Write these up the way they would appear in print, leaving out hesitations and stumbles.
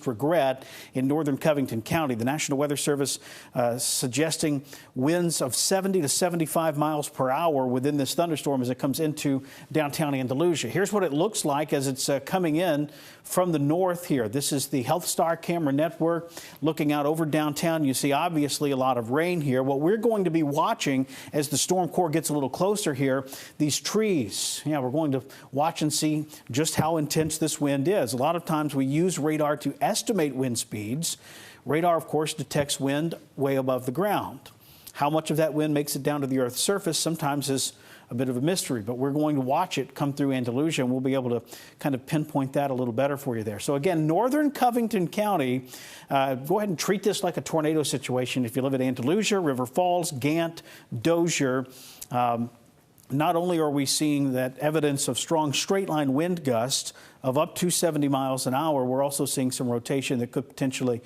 regret in northern Covington County. The National Weather Service suggesting winds of 70 to 75 miles per hour within this thunderstorm as it comes into downtown Andalusia. Here's what it looks like as it's coming in from the north here. This is the HealthStar camera network looking out over downtown. You see obviously a lot of rain here. What we're going to be watching as the storm core gets a little closer here, these trees. Yeah, we're going to watch and see just how intense this wind is. A lot of times we use radar to estimate wind speeds. Radar, of course, detects wind way above the ground. How much of that wind makes it down to the Earth's surface sometimes is a bit of a mystery, but we're going to watch it come through Andalusia, and we'll be able to kind of pinpoint that a little better for you there. So again, northern Covington County, go ahead and treat this like a tornado situation. If you live at Andalusia, River Falls, Gant, Dozier, not only are we seeing that evidence of strong straight-line wind gusts of up to 70 miles an hour, we're also seeing some rotation that could potentially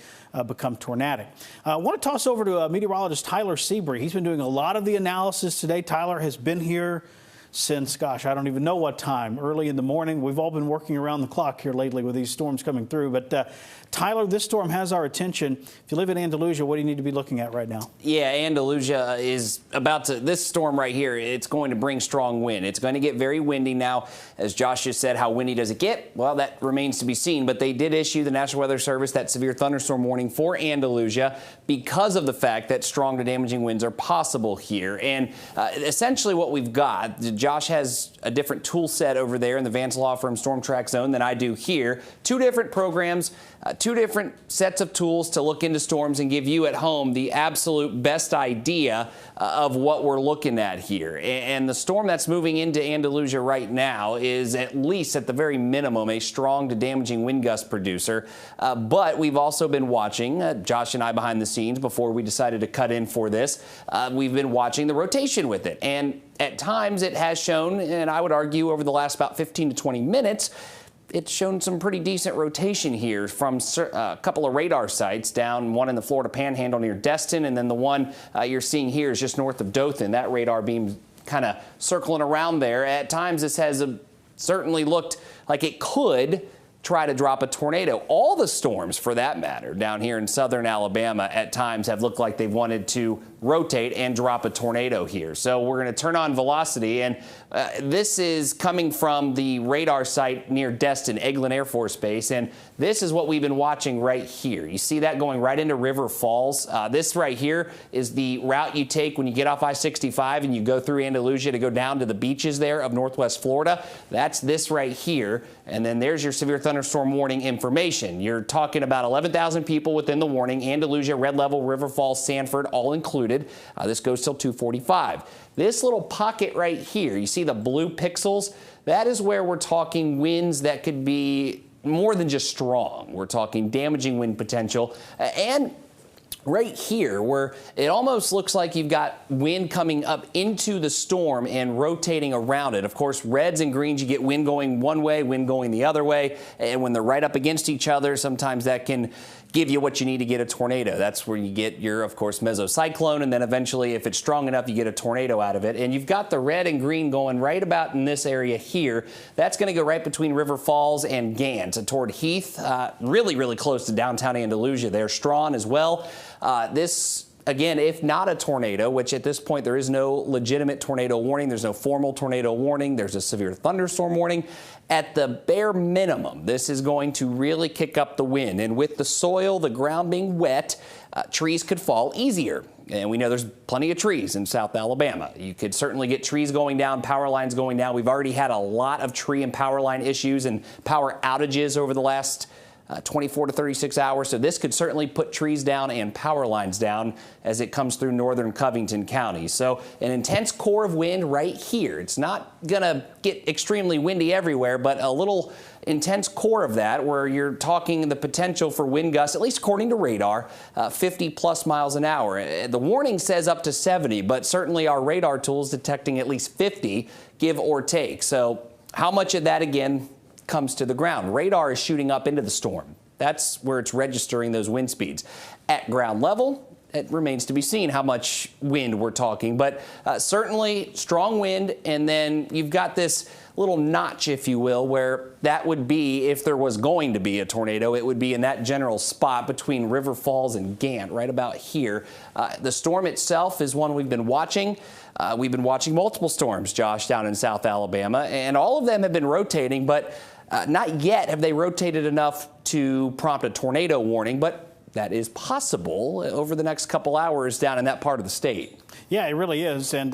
become tornadic. I want to toss over to meteorologist Tyler Seabury. He's been doing a lot of the analysis today. Tyler has been here since, gosh, I don't even know what time, early in the morning. We've all been working around the clock here lately with these storms coming through. But Tyler, this storm has our attention. If you live in Andalusia, what do you need to be looking at right now? Yeah, Andalusia is about to, this storm right here, it's going to bring strong wind. It's going to get very windy now. As Josh just said, how windy does it get? Well, that remains to be seen. But they did issue, the National Weather Service, that severe thunderstorm warning for Andalusia because of the fact that strong to damaging winds are possible here. And essentially what we've got, Josh has a different tool set over there in the Vance Law Firm Storm Track Zone than I do here. Two different programs, two different sets of tools to look into storms and give you at home the absolute best idea of what we're looking at here. And the storm that's moving into Andalusia right now is at least at the very minimum a strong to damaging wind gust producer. But we've also been watching, Josh and I behind the scenes before we decided to cut in for this, we've been watching the rotation with it. And at times it has shown, and I would argue over the last about 15 to 20 minutes, it's shown some pretty decent rotation here from a couple of radar sites down, one in the Florida Panhandle near Destin, and then the one you're seeing here is just north of Dothan. That radar beam kind of circling around there. At times this has certainly looked like it could try to drop a tornado. All the storms, for that matter, down here in southern Alabama at times have looked like they've wanted to rotate and drop a tornado here. So we're going to turn on velocity, and this is coming from the radar site near Destin, Eglin Air Force Base, and this is what we've been watching right here. You see that going right into River Falls. This right here is the route you take when you get off I-65 and you go through Andalusia to go down to the beaches there of Northwest Florida. That's this right here, and then there's your severe thunderstorm warning information. You're talking about 11,000 people within the warning, Andalusia, Red Level, River Falls, Sanford, all included. This goes till 2:45. This little pocket right here, you see the blue pixels? That is where we're talking winds that could be more than just strong. We're talking damaging wind potential. And right here, where it almost looks like you've got wind coming up into the storm and rotating around it. Of course, reds and greens, you get wind going one way, wind going the other way. And when they're right up against each other, sometimes that can give you what you need to get a tornado. That's where you get your, of course, mesocyclone, and then eventually, if it's strong enough, you get a tornado out of it. And you've got the red and green going right about in this area here. That's going to go right between River Falls and Gant toward Heath, really, really close to downtown Andalusia there. Strawn as well. This, again, if not a tornado, which at this point there is no legitimate tornado warning, there's no formal tornado warning, there's a severe thunderstorm warning. At the bare minimum, this is going to really kick up the wind. And with the soil, the ground being wet, trees could fall easier. And we know there's plenty of trees in South Alabama. You could certainly get trees going down, power lines going down. We've already had a lot of tree and power line issues and power outages over the last 24 to 36 hours. So this could certainly put trees down and power lines down as it comes through northern Covington County. So an intense core of wind right here. It's not going to get extremely windy everywhere, but a little intense core of that where you're talking the potential for wind gusts, at least according to radar, 50 plus miles an hour. The warning says up to 70, but certainly our radar tools detecting at least 50, give or take. So how much of that, again, comes to the ground? Radar is shooting up into the storm. That's where it's registering those wind speeds. At ground level, it remains to be seen how much wind we're talking. But certainly strong wind, and then you've got this little notch, if you will, where that would be, if there was going to be a tornado, it would be in that general spot between River Falls and Gant, right about here. The storm itself is one we've been watching. We've been watching multiple storms, Josh, down in South Alabama, and all of them have been rotating, but not yet have they rotated enough to prompt a tornado warning, but that is possible over the next couple hours down in that part of the state. Yeah, it really is. And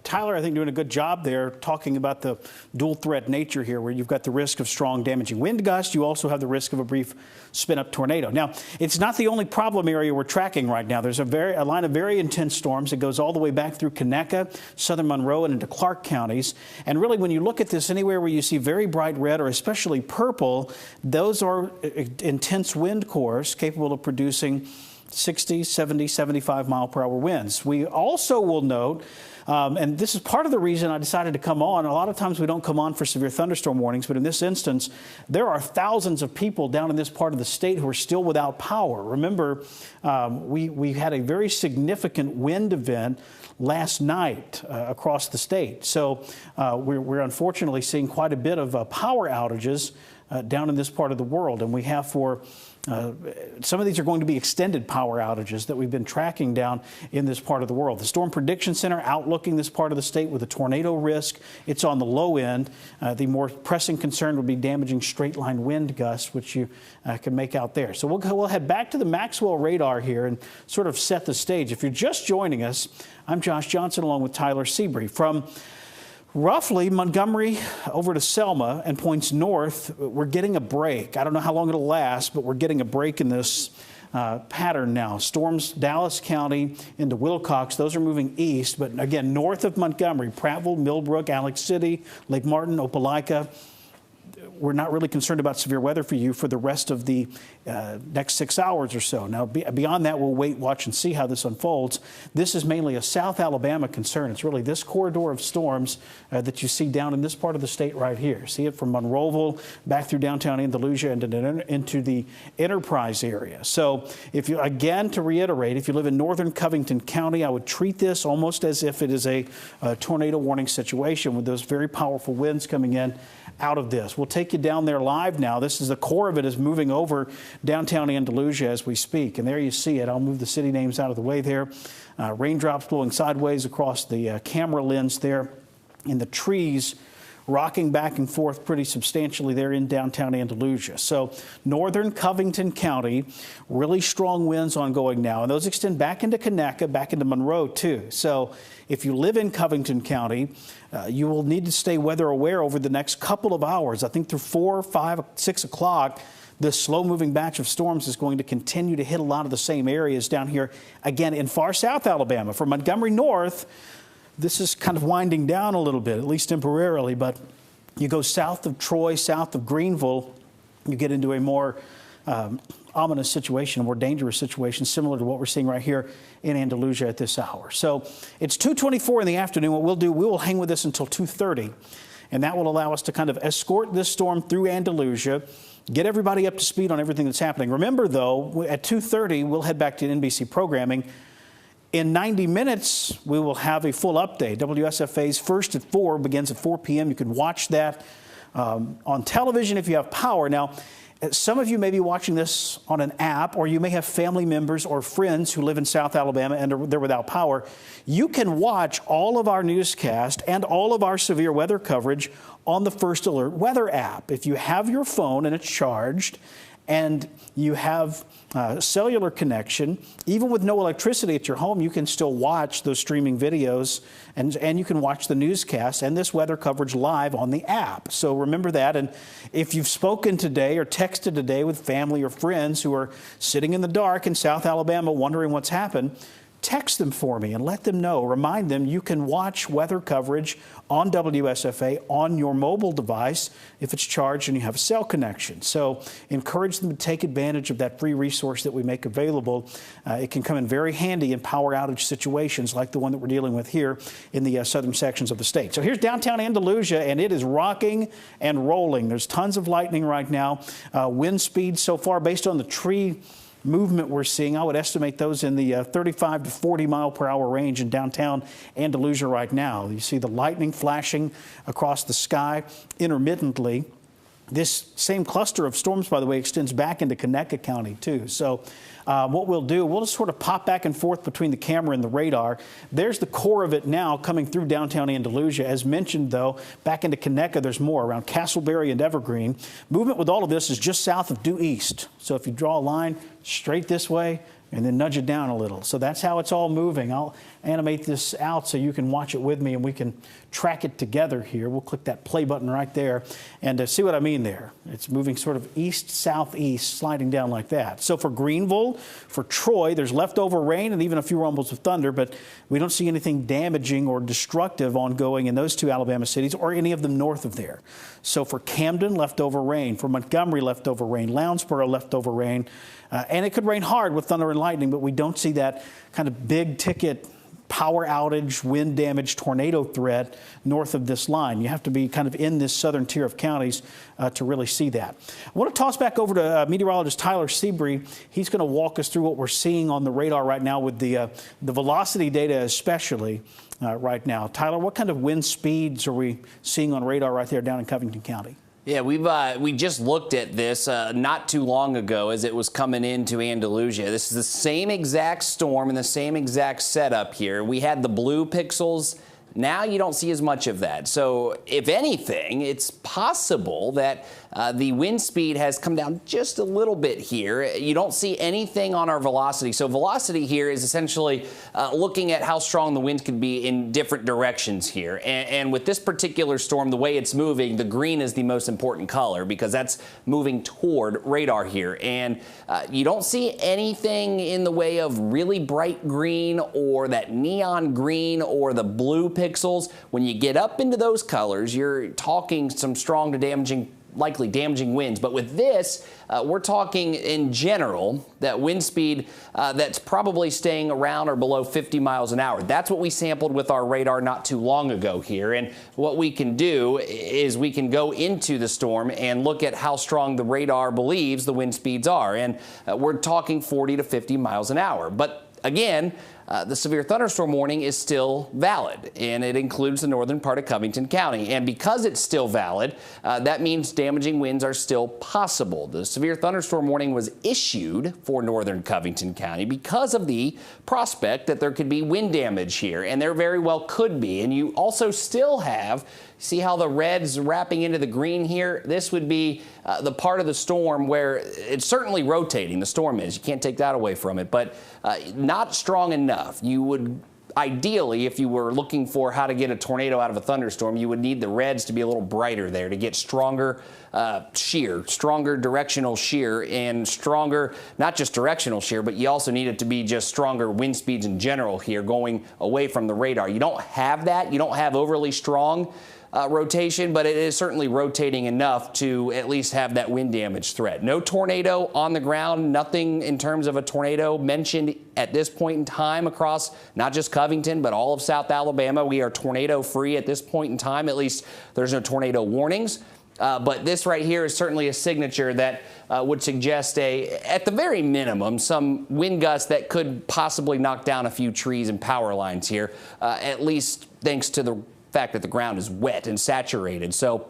Tyler, I think, doing a good job there talking about the dual threat nature here, where you've got the risk of strong damaging wind gusts. You also have the risk of a brief spin-up tornado. Now, it's not the only problem area we're tracking right now. There's a line of very intense storms that goes all the way back through Conecuh, southern Monroe, and into Clark counties. And really, when you look at this, anywhere where you see very bright red or especially purple, those are intense wind cores capable of producing 60, 70, 75 mile per hour winds. We also will note, and this is part of the reason I decided to come on. A lot of times we don't come on for severe thunderstorm warnings, but in this instance, there are thousands of people down in this part of the state who are still without power. Remember, we had a very significant wind event last night across the state. So we're unfortunately seeing quite a bit of power outages down in this part of the world, and we have for some of these are going to be extended power outages that we've been tracking down in this part of the world. The Storm Prediction Center outlooking this part of the state with a tornado risk. It's on the low end. The more pressing concern would be damaging straight line wind gusts, which you can make out there. So we'll head back to the Maxwell radar here and sort of set the stage. If you're just joining us, I'm Josh Johnson along with Tyler Seabury. From roughly Montgomery over to Selma and points north, we're getting a break. I don't know how long it'll last, but we're getting a break in this pattern now. Storms Dallas County into Wilcox, those are moving east, but again, north of Montgomery, Prattville, Millbrook, Alex City, Lake Martin, Opelika. We're not really concerned about severe weather for you for the rest of the next 6 hours or so. Now, beyond that, we'll wait, watch, and see how this unfolds. This is mainly a South Alabama concern. It's really this corridor of storms that you see down in this part of the state right here. See it from Monroeville back through downtown Andalusia and into the Enterprise area. So, if you, again, to reiterate, if you live in northern Covington County, I would treat this almost as if it is a tornado warning situation with those very powerful winds coming in out of this. We'll take you down there live now. This is the core of it is moving over downtown Andalusia as we speak. And there you see it. I'll move the city names out of the way there. Raindrops blowing sideways across the camera lens there. In the trees rocking back and forth pretty substantially there in downtown Andalusia. So northern Covington County, really strong winds ongoing now. And those extend back into Conecuh, back into Monroe too. So if you live in Covington County, you will need to stay weather aware over the next couple of hours. I think through 4, 5, 6 o'clock, this slow-moving batch of storms is going to continue to hit a lot of the same areas down here, again, in far south Alabama. From Montgomery north, this is kind of winding down a little bit, at least temporarily, but you go south of Troy, south of Greenville, you get into a more ominous situation, a more dangerous situation, similar to what we're seeing right here in Andalusia at this hour. So it's 2:24 in the afternoon. What we'll do, we will hang with this until 2:30, and that will allow us to kind of escort this storm through Andalusia, get everybody up to speed on everything that's happening. Remember, though, at 2:30, we'll head back to NBC programming. In 90 minutes, we will have a full update. WSFA's First at 4 begins at 4 p.m. You can watch that on television if you have power. Now, some of you may be watching this on an app, or you may have family members or friends who live in South Alabama and they're without power. You can watch all of our newscast and all of our severe weather coverage on the First Alert Weather app. If you have your phone and it's charged, and you have cellular connection, even with no electricity at your home, you can still watch those streaming videos, and you can watch the newscast and this weather coverage live on the app. So remember that. And if you've spoken today or texted today with family or friends who are sitting in the dark in South Alabama wondering what's happened, text them for me and let them know. Remind them you can watch weather coverage on WSFA on your mobile device if it's charged and you have a cell connection. So encourage them to take advantage of that free resource that we make available. It can come in very handy in power outage situations like the one that we're dealing with here in the southern sections of the state. So here's downtown Andalusia, and it is rocking and rolling. There's tons of lightning right now. Wind speed so far, based on the tree movement we're seeing, I would estimate those in the 35 to 40 mile per hour range in downtown Andalusia right now. You see the lightning flashing across the sky intermittently. This same cluster of storms, by the way, extends back into Conecuh County, too. So what we'll do, we'll just sort of pop back and forth between the camera and the radar. There's the core of it now coming through downtown Andalusia. As mentioned, though, back into Conecuh, there's more around Castleberry and Evergreen. Movement with all of this is just south of due east. So if you draw a line straight this way, and then nudge it down a little. So that's how it's all moving. I'll animate this out so you can watch it with me and we can track it together here. We'll click that play button right there and see what I mean there. It's moving sort of east-southeast, sliding down like that. So for Greenville, for Troy, there's leftover rain and even a few rumbles of thunder, but we don't see anything damaging or destructive ongoing in those two Alabama cities or any of them north of there. So for Camden, leftover rain. For Montgomery, leftover rain. Lounsboro, leftover rain. And it could rain hard with thunder and lightning, but we don't see that kind of big ticket power outage, wind damage, tornado threat north of this line. You have to be kind of in this southern tier of counties to really see that. I want to toss back over to meteorologist Tyler Seabree. He's going to walk us through what we're seeing on the radar right now with the velocity data especially right now. Tyler, what kind of wind speeds are we seeing on radar right there down in Covington County? Yeah, we just looked at this not too long ago as it was coming into Andalusia. This is the same exact storm and the same exact setup here. We had the blue pixels. Now you don't see as much of that. So if anything, it's possible that the wind speed has come down just a little bit here. You don't see anything on our velocity. So velocity here is essentially looking at how strong the wind can be in different directions here. And with this particular storm, the way it's moving, the green is the most important color because that's moving toward radar here. And you don't see anything in the way of really bright green or that neon green or the blue pixels. When you get up into those colors, you're talking some strong to likely damaging winds. But with this, we're talking in general that wind speed that's probably staying around or below 50 miles an hour. That's what we sampled with our radar not too long ago here. And what we can do is we can go into the storm and look at how strong the radar believes the wind speeds are. And we're talking 40 to 50 miles an hour. But again, the severe thunderstorm warning is still valid, and it includes the northern part of Covington County. And because it's still valid, that means damaging winds are still possible. The severe thunderstorm warning was issued for northern Covington County because of the prospect that there could be wind damage here, and there very well could be. And you also still have, see how the red's wrapping into the green here? This would be the part of the storm where it's certainly rotating. The storm is. You can't take that away from it, but not strong enough. You would ideally, if you were looking for how to get a tornado out of a thunderstorm, you would need the reds to be a little brighter there to get stronger shear, stronger directional shear, and stronger, not just directional shear, but you also need it to be just stronger wind speeds in general here going away from the radar. You don't have that. You don't have overly strong rotation, but it is certainly rotating enough to at least have that wind damage threat. No tornado on the ground, nothing in terms of a tornado mentioned at this point in time across not just Covington, but all of South Alabama. We are tornado free at this point in time. At least there's no tornado warnings. But this right here is certainly a signature that would suggest at the very minimum, some wind gusts that could possibly knock down a few trees and power lines here, at least thanks to the fact that the ground is wet and saturated. So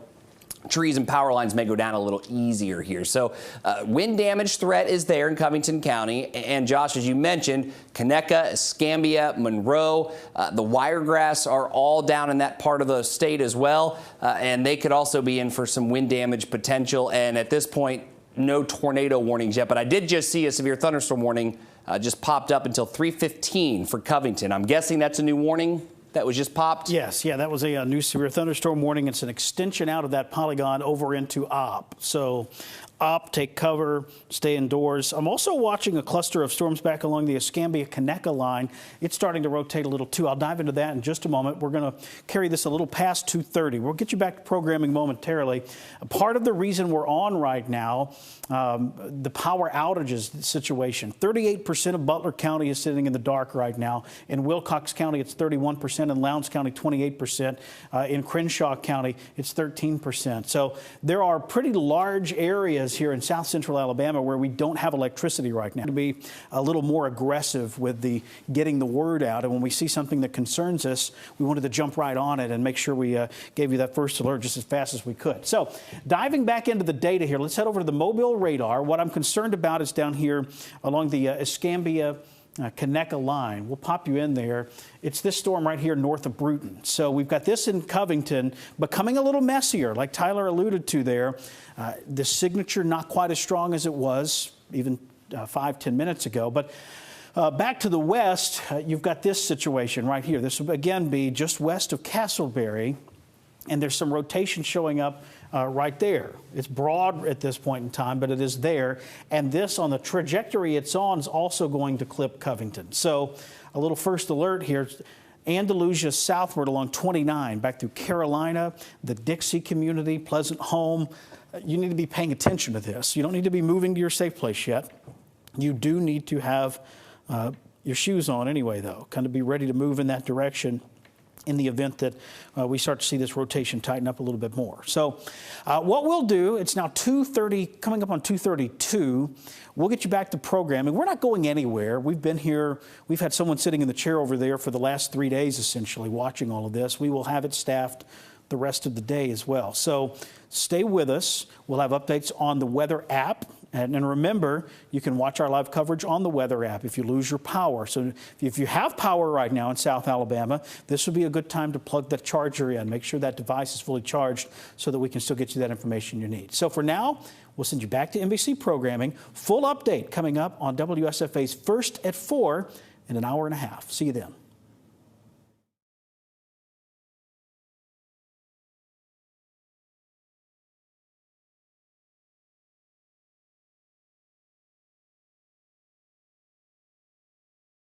trees and power lines may go down a little easier here. So wind damage threat is there in Covington County. And Josh, as you mentioned, Conecuh, Escambia, Monroe, the Wiregrass are all down in that part of the state as well. And they could also be in for some wind damage potential. And at this point, no tornado warnings yet. But I did just see a severe thunderstorm warning just popped up until 3:15 for Covington. I'm guessing that's a new warning that was just popped? Yes, yeah, that was a new severe thunderstorm warning. It's an extension out of that polygon over into OP. So OP, take cover, stay indoors. I'm also watching a cluster of storms back along the Escambia-Conecuh line. It's starting to rotate a little too. I'll dive into that in just a moment. We're going to carry this a little past 2:30. We'll get you back to programming momentarily. Part of the reason we're on right now, the power outages situation. 38% of Butler County is sitting in the dark right now. In Wilcox County, it's 31%. In Lowndes County, 28%. In Crenshaw County, it's 13%. So there are pretty large areas areas here in south central Alabama where we don't have electricity right now. To be a little more aggressive with the getting the word out, and when we see something that concerns us, we wanted to jump right on it and make sure we gave you that first alert just as fast as we could. So diving back into the data here, let's head over to the mobile radar. What I'm concerned about is down here along the Escambia Conecuh line. We'll pop you in there. It's this storm right here north of Bruton. So we've got this in Covington, becoming a little messier, like Tyler alluded to there. The signature not quite as strong as it was even 5-10 minutes ago. But back to the west, you've got this situation right here. This will again be just west of Castleberry, and there's some rotation showing up right there. It's broad at this point in time, but it is there. And this, on the trajectory it's on, is also going to clip Covington. So a little first alert here. Andalusia southward along 29, back through Carolina, the Dixie community, Pleasant Home. You need to be paying attention to this. You don't need to be moving to your safe place yet. You do need to have your shoes on anyway, though. Kind of be ready to move in that direction in the event that we start to see this rotation tighten up a little bit more. So what we'll do, it's now 2:30, coming up on 2:32. We'll get you back to programming. We're not going anywhere. We've been here. We've had someone sitting in the chair over there for the last 3 days, essentially, watching all of this. We will have it staffed the rest of the day as well. So stay with us. We'll have updates on the weather app. And remember, you can watch our live coverage on the weather app if you lose your power. So if you have power right now in South Alabama, this would be a good time to plug that charger in. Make sure that device is fully charged so that we can still get you that information you need. So for now, we'll send you back to NBC programming. Full update coming up on WSFA's First at 4 in an hour and a half. See you then.